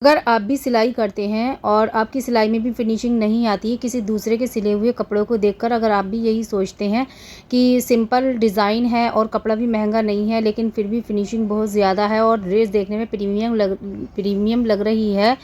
अगर आप भी सिलाई करते हैं और आपकी सिलाई में भी फिनिशिंग नहीं आती है, किसी दूसरे के सिले हुए कपड़ों को देखकर अगर आप भी यही सोचते हैं कि सिंपल डिज़ाइन है और कपड़ा भी महंगा नहीं है, लेकिन फिर भी फिनिशिंग बहुत ज़्यादा है और ड्रेस देखने में प्रीमियम लग रही है,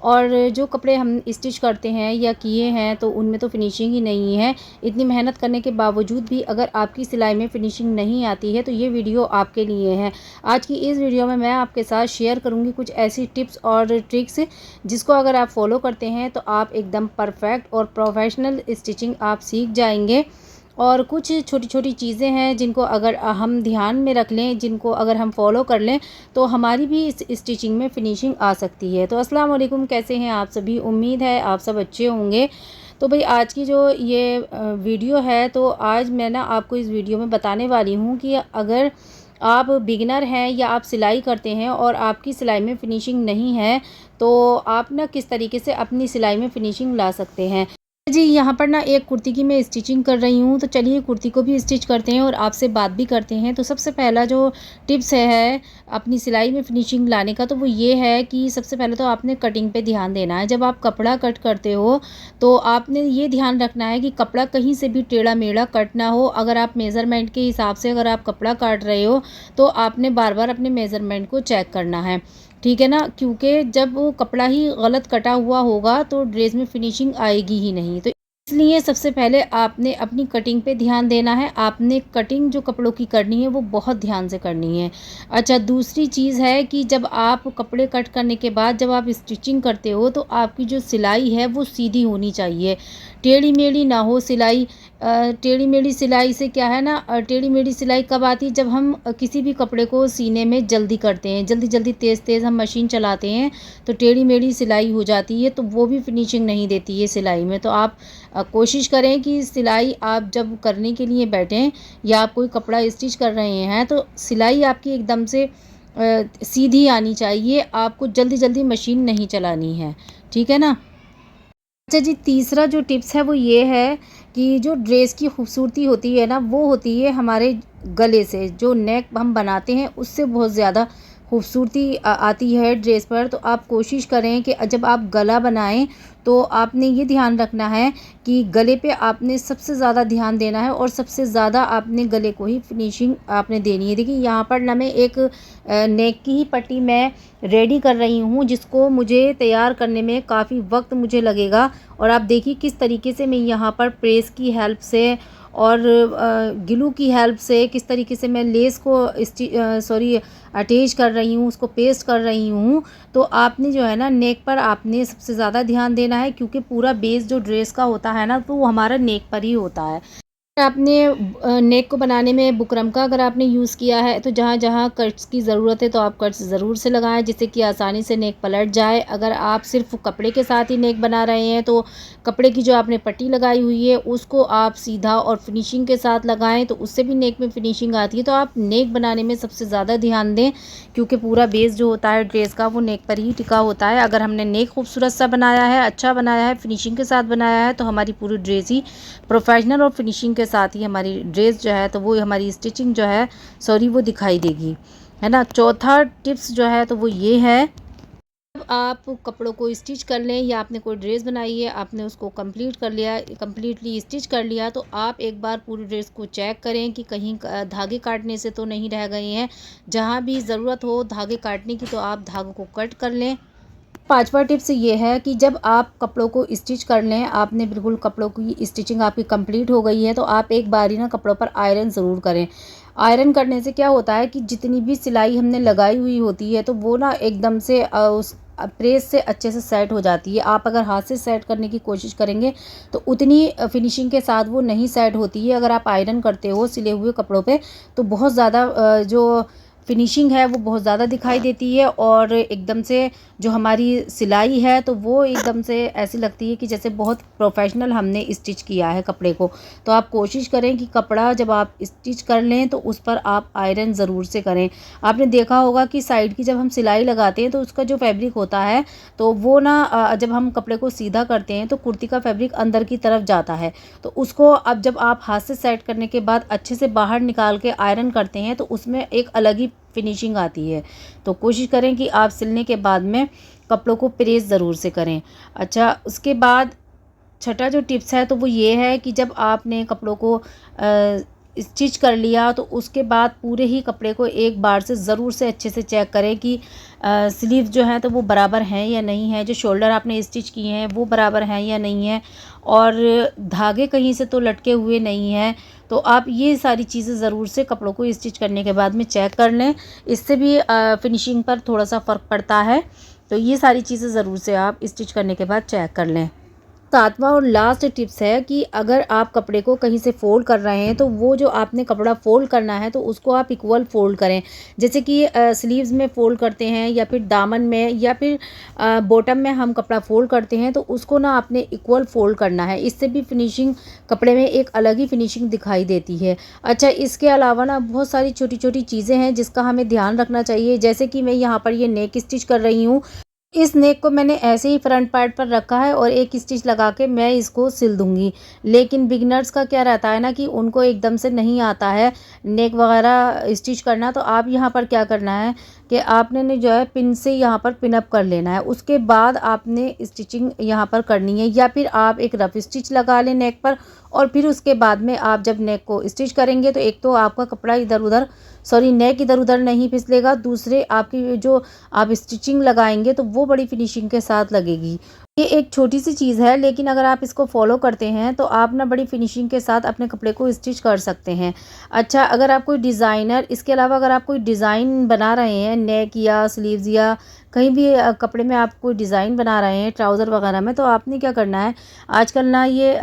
और जो कपड़े हम स्टिच करते हैं या किए हैं तो उनमें तो फिनिशिंग ही नहीं है। इतनी मेहनत करने के बावजूद भी अगर आपकी सिलाई में फिनिशिंग नहीं आती है तो ये वीडियो आपके लिए है। आज की इस वीडियो में मैं आपके साथ शेयर करूंगी कुछ ऐसी टिप्स और ट्रिक्स जिसको अगर आप फॉलो करते हैं तो आप एकदम परफेक्ट और प्रोफेशनल स्टिचिंग आप सीख जाएंगे। और कुछ छोटी छोटी चीज़ें हैं जिनको अगर हम ध्यान में रख लें, जिनको अगर हम फॉलो कर लें तो हमारी भी इस स्टिचिंग में फिनिशिंग आ सकती है। तो अस्सलाम वालेकुम, कैसे हैं आप सभी? उम्मीद है आप सब अच्छे होंगे। तो भाई आज की जो ये वीडियो है, तो आज मैं ना आपको इस वीडियो में बताने वाली हूँ कि अगर आप बिगिनर हैं या आप सिलाई करते हैं और आपकी सिलाई में फ़िनिशिंग नहीं है, तो आप ना किस तरीके से अपनी सिलाई में फ़िनिशिंग ला सकते हैं। जी, यहाँ पर ना एक कुर्ती की मैं स्टिचिंग कर रही हूँ, तो चलिए कुर्ती को भी स्टिच करते हैं और आपसे बात भी करते हैं। तो सबसे पहला जो टिप्स है अपनी सिलाई में फिनिशिंग लाने का, तो वो ये है कि सबसे पहले तो आपने कटिंग पे ध्यान देना है। जब आप कपड़ा कट करते हो तो आपने ये ध्यान रखना है कि कपड़ा कहीं से भी टेढ़ा-मेढ़ा कट ना हो। अगर आप मेज़रमेंट के हिसाब से अगर आप कपड़ा काट रहे हो तो आपने बार-बार अपने मेज़रमेंट को चेक करना है। ठीक है ना? क्योंकि जब वो कपड़ा ही गलत कटा हुआ होगा तो ड्रेस में फिनिशिंग आएगी ही नहीं। तो इसलिए सबसे पहले आपने अपनी कटिंग पे ध्यान देना है। आपने कटिंग जो कपड़ों की करनी है वो बहुत ध्यान से करनी है। अच्छा, दूसरी चीज़ है कि जब आप कपड़े कट करने के बाद जब आप स्टिचिंग करते हो तो आपकी जो सिलाई है वो सीधी होनी चाहिए, टेढ़ी-मेढ़ी ना हो सिलाई। टेढ़ी-मेढ़ी सिलाई से क्या है ना, टेढ़ी-मेढ़ी सिलाई कब आती है? जब हम किसी भी कपड़े को सीने में जल्दी करते हैं, जल्दी-जल्दी तेज़-तेज़ हम मशीन चलाते हैं तो टेढ़ी-मेढ़ी सिलाई हो जाती है, तो वो भी फिनिशिंग नहीं देती है सिलाई में। तो आप कोशिश करें कि सिलाई आप जब करने के लिए बैठें या आप कोई कपड़ा स्टिच कर रहे हैं तो सिलाई आपकी एकदम से सीधी आनी चाहिए। आपको जल्दी-जल्दी मशीन नहीं चलानी है, ठीक है ना? अच्छा जी, तीसरा जो टिप्स है वो ये है कि जो ड्रेस की खूबसूरती होती है ना, वो होती है हमारे गले से। जो नेक हम बनाते हैं उससे बहुत ज़्यादा खूबसूरती आती है ड्रेस पर। तो आप कोशिश करें कि जब आप गला बनाएं तो आपने ये ध्यान रखना है कि गले पे आपने सबसे ज़्यादा ध्यान देना है और सबसे ज़्यादा आपने गले को ही फिनिशिंग आपने देनी है। देखिए यहाँ पर ना मैं एक नेक की ही पट्टी मैं रेडी कर रही हूँ, जिसको मुझे तैयार करने में काफ़ी वक्त मुझे लगेगा। और आप देखिए किस तरीके से मैं यहाँ पर प्रेस की हेल्प से और ग्लू की हेल्प से किस तरीके से मैं लेस को अटैच कर रही हूँ, उसको पेस्ट कर रही हूँ। तो आपने जो है ना नेक पर आपने सबसे ज़्यादा ध्यान देना है, क्योंकि पूरा बेस जो ड्रेस का होता है ना तो वो हमारा नेक पर ही होता है। आपने नेक को बनाने में बुकरम का अगर आपने यूज़ किया है तो जहाँ-जहाँ कट्स की ज़रूरत है तो आप कट्स ज़रूर से लगाएँ, जिससे कि आसानी से नेक पलट जाए। अगर आप सिर्फ़ कपड़े के साथ ही नेक बना रहे हैं तो कपड़े की जो आपने पट्टी लगाई हुई है उसको आप सीधा और फिनिशिंग के साथ लगाएँ, तो उससे भी नेक में फिनिशिंग आती है। तो आप नेक बनाने में सबसे ज़्यादा ध्यान दें, क्योंकि पूरा बेस जो होता है ड्रेस का वो नेक पर ही टिका होता है। अगर हमने नेक खूबसूरत सा बनाया है, अच्छा बनाया है, फिनिशिंग के साथ बनाया है, तो हमारी पूरी ड्रेस ही प्रोफेशनल और फिनिशिंग के साथ ही हमारी ड्रेस जो है तो वो हमारी स्टिचिंग जो है वो दिखाई देगी, है ना? चौथा टिप्स जो है तो वो ये है, जब आप कपड़ों को स्टिच कर लें या आपने कोई ड्रेस बनाई है, आपने उसको कंप्लीट कर लिया, कंप्लीटली स्टिच कर लिया, तो आप एक बार पूरी ड्रेस को चेक करें कि कहीं धागे काटने से तो नहीं रह गए हैं। जहाँ भी ज़रूरत हो धागे काटने की तो आप धागों को कट कर लें। पाँचवा टिप्स ये है कि जब आप कपड़ों को स्टिच कर लें, आपने बिल्कुल कपड़ों की स्टिचिंग आपकी कंप्लीट हो गई है, तो आप एक बार ही ना कपड़ों पर आयरन ज़रूर करें। आयरन करने से क्या होता है कि जितनी भी सिलाई हमने लगाई हुई होती है तो वो ना एकदम से उस प्रेस से अच्छे से सेट हो जाती है। आप अगर हाथ से सेट करने की कोशिश करेंगे तो उतनी फिनिशिंग के साथ वो नहीं सेट होती है। अगर आप आयरन करते हो सिले हुए कपड़ों पे तो बहुत ज़्यादा जो फिनिशिंग है वो बहुत ज़्यादा दिखाई देती है, और एकदम से जो हमारी सिलाई है तो वो एकदम से ऐसी लगती है कि जैसे बहुत प्रोफेशनल हमने स्टिच किया है कपड़े को। तो आप कोशिश करें कि कपड़ा जब आप स्टिच कर लें तो उस पर आप आयरन ज़रूर से करें। आपने देखा होगा कि साइड की जब हम सिलाई लगाते हैं तो उसका जो फैब्रिक होता है तो वो ना जब हम कपड़े को सीधा करते हैं तो कुर्ती का फैब्रिक अंदर की तरफ जाता है। तो उसको अब जब आप हाथ से सेट करने के बाद अच्छे से बाहर निकाल के आयरन करते हैं तो उसमें एक अलग ही फिनिशिंग आती है। तो कोशिश करें कि आप सिलने के बाद में कपड़ों को प्रेस ज़रूर से करें। अच्छा, उसके बाद छठा जो टिप्स है तो वो ये है कि जब आपने कपड़ों को स्टिच कर लिया तो उसके बाद पूरे ही कपड़े को एक बार से ज़रूर से अच्छे से चेक करें कि स्लीव्स जो हैं तो वो बराबर हैं या नहीं है, जो शोल्डर आपने स्टिच किए हैं वो बराबर हैं या नहीं है, और धागे कहीं से तो लटके हुए नहीं हैं। तो आप ये सारी चीज़ें ज़रूर से कपड़ों को स्टिच करने के बाद में चेक कर लें, इससे भी फिनिशिंग पर थोड़ा सा फ़र्क पड़ता है। तो ये सारी चीज़ें ज़रूर से आप स्टिच करने के बाद चेक कर लें। सातवां और लास्ट टिप्स है कि अगर आप कपड़े को कहीं से फ़ोल्ड कर रहे हैं तो वो जो आपने कपड़ा फ़ोल्ड करना है तो उसको आप इक्वल फ़ोल्ड करें। जैसे कि स्लीव्स में फ़ोल्ड करते हैं या फिर दामन में या फिर बॉटम में हम कपड़ा फ़ोल्ड करते हैं तो उसको ना आपने इक्वल फ़ोल्ड करना है। इससे भी फिनिशिंग कपड़े में एक अलग ही फिनिशिंग दिखाई देती है। अच्छा, इसके अलावा ना बहुत सारी छोटी-छोटी चीज़ें हैं जिसका हमें ध्यान रखना चाहिए। जैसे कि मैं यहाँ पर ये नेक स्टिच कर रही हूँ। इस नेक को मैंने ऐसे ही फ्रंट पार्ट पर रखा है और एक स्टिच लगा के मैं इसको सिल दूंगी। लेकिन बिगनर्स का क्या रहता है ना कि उनको एकदम से नहीं आता है नेक वगैरह स्टिच करना। तो आप यहाँ पर क्या करना है कि आपने ने जो है पिन से यहाँ पर पिन अप कर लेना है। उसके बाद आपने स्टिचिंग यहाँ पर करनी है, या फिर आप एक रफ स्टिच लगा लें नेक पर, और फिर उसके बाद में आप जब नेक को स्टिच करेंगे तो एक तो आपका कपड़ा इधर उधर नेक इधर उधर नहीं फिसलेगा, दूसरे आपकी जो आप स्टिचिंग लगाएंगे तो वो बड़ी फिनिशिंग के साथ लगेगी। ये एक छोटी सी चीज़ है लेकिन अगर आप इसको फॉलो करते हैं तो आप ना बड़ी फिनिशिंग के साथ अपने कपड़े को स्टिच कर सकते हैं। अच्छा, अगर आप कोई डिज़ाइनर इसके अलावा अगर आप कोई डिज़ाइन बना रहे हैं नेक या स्लीव्स या कहीं भी कपड़े में आप कोई डिज़ाइन बना रहे हैं ट्राउज़र वगैरह में, तो आपने क्या करना है, आजकल ना ये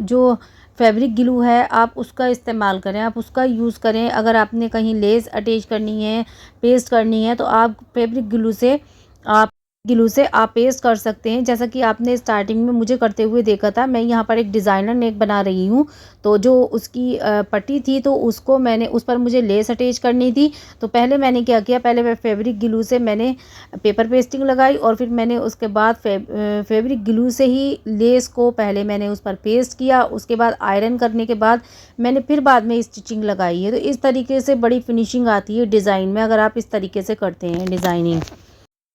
जो फैब्रिक ग्लू है आप उसका इस्तेमाल करें, आप उसका यूज़ करें। अगर आपने कहीं लेस अटैच करनी है, पेस्ट करनी है, तो आप फैब्रिक ग्लू से आप पेस्ट कर सकते हैं। जैसा कि आपने स्टार्टिंग में मुझे करते हुए देखा था, मैं यहाँ पर एक डिज़ाइनर नेक बना रही हूँ। तो जो उसकी पट्टी थी तो उसको मैंने उस पर मुझे लेस अटैच करनी थी। तो पहले मैंने क्या किया, पहले मैं फैब्रिक ग्लू से मैंने पेपर पेस्टिंग लगाई और फिर मैंने उसके बाद फैब्रिक ग्लू से ही लेस को पहले मैंने उस पर पेस्ट किया। उसके बाद आयरन करने के बाद मैंने फिर बाद में स्टिचिंग लगाई है। तो इस तरीके से बड़ी फिनिशिंग आती है डिज़ाइन में अगर आप इस तरीके से करते हैं डिज़ाइनिंग।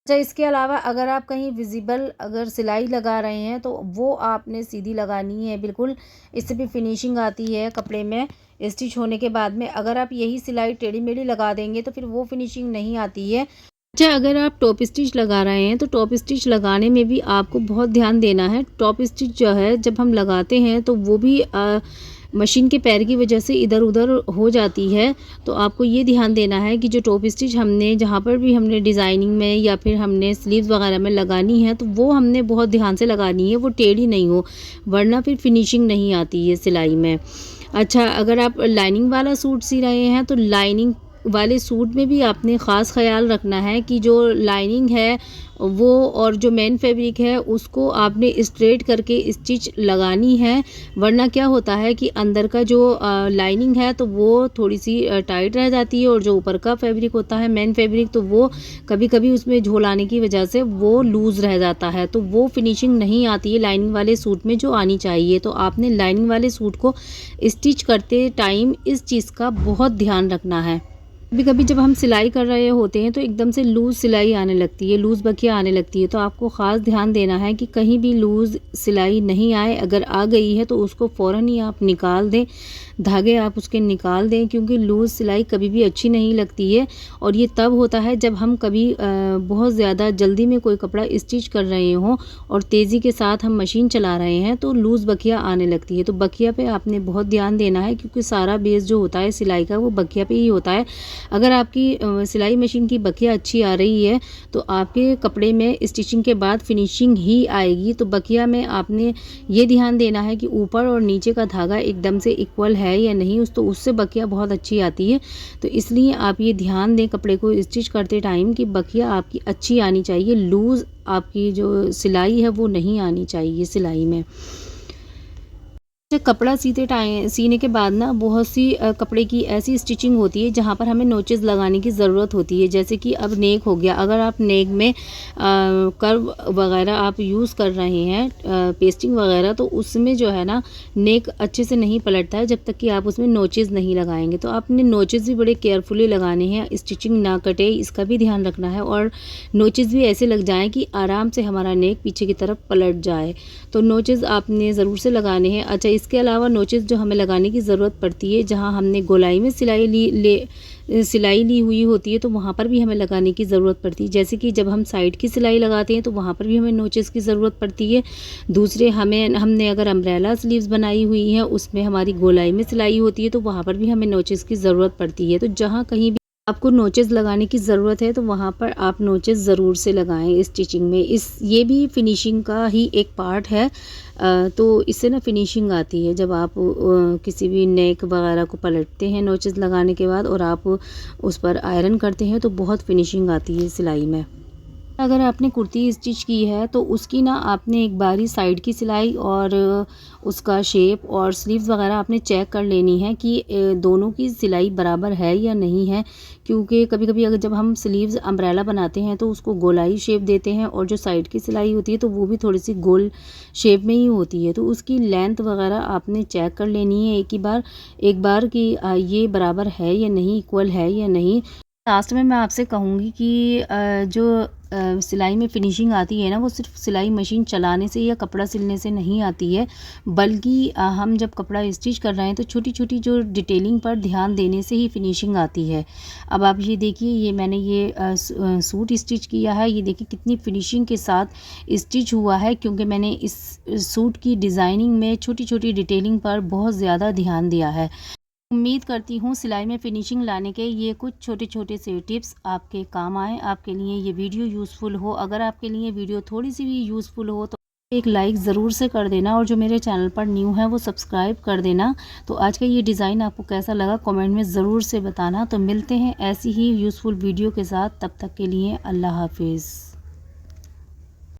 अच्छा, इसके अलावा अगर आप कहीं विजिबल अगर सिलाई लगा रहे हैं तो वो आपने सीधी लगानी है बिल्कुल, इससे भी फिनिशिंग आती है कपड़े में स्टिच होने के बाद में। अगर आप यही सिलाई टेढ़ी मेढ़ी लगा देंगे तो फिर वो फिनिशिंग नहीं आती है। अच्छा, अगर आप टॉप स्टिच लगा रहे हैं तो टॉप स्टिच लगाने में भी आपको बहुत ध्यान देना है। टॉप स्टिच जो है जब हम लगाते हैं तो वो भी मशीन के पैर की वजह से इधर उधर हो जाती है। तो आपको ये ध्यान देना है कि जो टॉप स्टिच हमने जहाँ पर भी हमने डिज़ाइनिंग में या फिर हमने स्लीव्स वगैरह में लगानी है तो वो हमने बहुत ध्यान से लगानी है, वो टेढ़ी नहीं हो, वरना फिर फिनिशिंग नहीं आती है सिलाई में। अच्छा, अगर आप लाइनिंग वाला सूट सी रहे हैं तो लाइनिंग वाले सूट में भी आपने ख़ास ख़्याल रखना है कि जो लाइनिंग है वो और जो मेन फैब्रिक है उसको आपने स्ट्रेट करके स्टिच लगानी है। वरना क्या होता है कि अंदर का जो लाइनिंग है तो वो थोड़ी सी टाइट रह जाती है, और जो ऊपर का फैब्रिक होता है मेन फैब्रिक तो वो कभी कभी उसमें झोल आने की वजह से वो लूज़ रह जाता है। तो वो फिनिशिंग नहीं आती है लाइनिंग वाले सूट में जो आनी चाहिए। तो आपने लाइनिंग वाले सूट को स्टिच करते टाइम इस चीज़ का बहुत ध्यान रखना है। कभी कभी जब हम सिलाई कर रहे होते हैं तो एकदम से लूज़ सिलाई आने लगती है, लूज़ बखिया आने लगती है। तो आपको ख़ास ध्यान देना है कि कहीं भी लूज़ सिलाई नहीं आए। अगर आ गई है तो उसको फ़ौरन ही आप निकाल दें, धागे आप उसके निकाल दें, क्योंकि लूज़ सिलाई कभी भी अच्छी नहीं लगती है। और ये तब होता है जब हम कभी बहुत ज़्यादा जल्दी में कोई कपड़ा स्टिच कर रहे हों और तेज़ी के साथ हम मशीन चला रहे हैं तो लूज़ बखिया आने लगती है। तो बखिया पे आपने बहुत ध्यान देना है, क्योंकि सारा बेस जो होता है सिलाई का वो बखिया पे ही होता है। अगर आपकी सिलाई मशीन की बखिया अच्छी आ रही है तो आपके कपड़े में स्टिचिंग के बाद फिनिशिंग ही आएगी। तो बखिया में आपने ये ध्यान देना है कि ऊपर और नीचे का धागा एकदम से इक्वल है या नहीं, तो उससे बखिया बहुत अच्छी आती है। तो इसलिए आप ये ध्यान दें कपड़े को स्टिच करते टाइम कि बखिया आपकी अच्छी आनी चाहिए, लूज़ आपकी जो सिलाई है वो नहीं आनी चाहिए सिलाई में। कपड़ा सीने के बाद ना बहुत सी कपड़े की ऐसी स्टिचिंग होती है जहाँ पर हमें नोचेस लगाने की ज़रूरत होती है। जैसे कि अब नेक हो गया, अगर आप नेक में कर्व वगैरह आप यूज़ कर रहे हैं, पेस्टिंग वगैरह, तो उसमें जो है ना नेक अच्छे से नहीं पलटता है जब तक कि आप उसमें नोचेस नहीं लगाएंगे। तो आपने नोचेस भी बड़े केयरफुली लगाने हैं, स्टिचिंग ना कटे इसका भी ध्यान रखना है, और नोचेस भी ऐसे लग जाएँ कि आराम से हमारा नेक पीछे की तरफ पलट जाए। तो नोचेस आपने ज़रूर से लगाने हैं। अच्छा, इसके अलावा नोचेस जो हमें लगाने की ज़रूरत पड़ती है, जहाँ हमने गोलाई में सिलाई ली हुई होती है, तो वहाँ पर भी हमें लगाने की ज़रूरत पड़ती है। जैसे कि जब हम साइड की सिलाई लगाते हैं तो वहाँ पर भी हमें नोचेस की ज़रूरत पड़ती है। दूसरे हमने अगर अम्ब्रेला स्लीव्स बनाई हुई हैं, उसमें हमारी गोलाई में सिलाई होती है, तो वहाँ पर भी हमें नोचेस की ज़रूरत पड़ती है। तो जहाँ कहीं भी आपको नोचेस लगाने की ज़रूरत है तो वहाँ पर आप नोचेस ज़रूर से लगाएं इस स्टिचिंग में। ये भी फिनिशिंग का ही एक पार्ट है। तो इससे ना फिनिशिंग आती है जब आप किसी भी नेक वगैरह को पलटते हैं नोचेस लगाने के बाद, और आप उस पर आयरन करते हैं तो बहुत फिनिशिंग आती है सिलाई में। अगर आपने कुर्ती स्टिच की है तो उसकी ना आपने एक बारी साइड की सिलाई और उसका शेप और स्लीव्स वगैरह आपने चेक कर लेनी है कि दोनों की सिलाई बराबर है या नहीं है। क्योंकि कभी कभी अगर जब हम स्लीव्स अम्ब्रेला बनाते हैं तो उसको गोलाई शेप देते हैं, और जो साइड की सिलाई होती है तो वो भी थोड़ी सी गोल शेप में ही होती है। तो उसकी लेंथ वगैरह आपने चेक कर लेनी है एक बार कि ये बराबर है या नहीं, इक्वल है या नहीं। लास्ट में मैं आपसे कहूँगी कि जो सिलाई में फिनिशिंग आती है ना, वो सिर्फ सिलाई मशीन चलाने से या कपड़ा सिलने से नहीं आती है, बल्कि हम जब कपड़ा स्टिच कर रहे हैं तो छोटी छोटी जो डिटेलिंग पर ध्यान देने से ही फिनिशिंग आती है। अब आप ये देखिए, ये मैंने ये सूट स्टिच किया है, ये देखिए कितनी फिनिशिंग के साथ स्टिच हुआ है, क्योंकि मैंने इस सूट की डिज़ाइनिंग में छोटी छोटी डिटेलिंग पर बहुत ज़्यादा ध्यान दिया है। उम्मीद करती हूँ सिलाई में फिनिशिंग लाने के ये कुछ छोटे छोटे से टिप्स आपके काम आए, आपके लिए ये वीडियो यूज़फुल हो। अगर आपके लिए वीडियो थोड़ी सी भी यूज़फुल हो तो एक लाइक ज़रूर से कर देना, और जो मेरे चैनल पर न्यू है वो सब्सक्राइब कर देना। तो आज का ये डिज़ाइन आपको कैसा लगा कमेंट में ज़रूर से बताना। तो मिलते हैं ऐसी ही यूज़फुल वीडियो के साथ, तब तक के लिए अल्लाह हाफिज़।